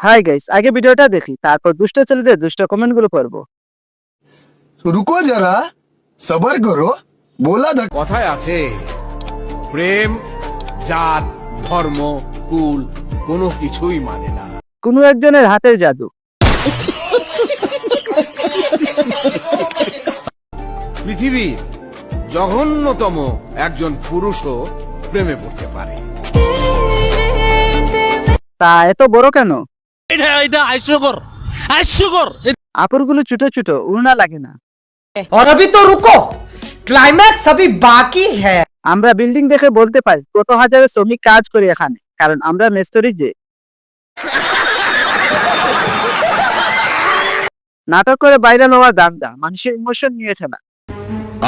Hi guys, আগে ভিডিওটা দেখি, তারপর দুষ্ট ছেলেদের দুষ্ট কমেন্টগুলো পড়বো। रुको जरा सबर करो बोला था কথায় আছে প্রেম জাত ধর্ম কুল কোনো কিছুই মানে না। কোনো একজনের হাতের জাদু। পৃথিবীর জঘন্যতম একজন পুরুষও প্রেমে পড়তে পারে। তা এত বড় কেন? এটা হাস্যকর আপুরগুলো ছোট ছোট, উড়না লাগে না। और अभी तो रुको, क्लाइमैक्स अभी बाकी है। আমরা বিল্ডিং দেখে বলতে পারি কত হাজারের শ্রমিক কাজ করি এখানে, কারণ আমরা মেস্তরি যে। নাটক করে ভাইরাল হওয়ার দান্দা, মানুষের ইমোশন নিয়েছে না।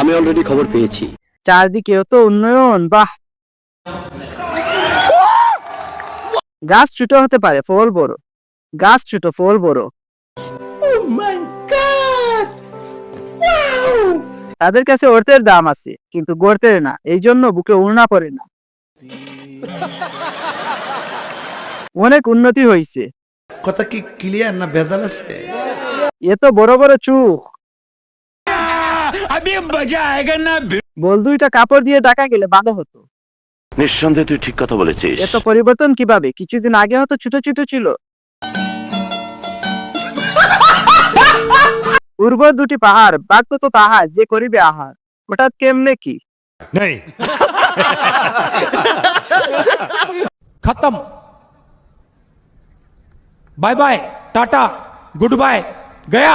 আমি অলরেডি খবর পেয়েছি। চারদিকেও তো উন্নয়ন, বাহ। গাছ ছোট হতে পারে, ফল বড়। গাছ ছোট, ফল বড়। তাদের কাছে অর্থের দাম আছে, কিন্তু গর্তের না, এই জন্য বুকে উড়না পড়ে না। অনেক উন্নতি হয়েছে। কথা কি ক্লিয়ার না ভেজাল আছে? এত বড় বড় চোখ। বল দুইটা কাপড় দিয়ে ঢাকা গেলে ভালো হতো। নিঃসন্দেহে তুই ঠিক কথা বলেছিস। এত পরিবর্তন কিভাবে? কিছুদিন আগে হয়তো ছোট ছোট ছিল। উর্বর দুটি পাহাড়, বাক্য তো তাহার যে করিবে আহার। হঠাৎ কেমনে কি? खत्म। Bye bye, tata, goodbye, गया।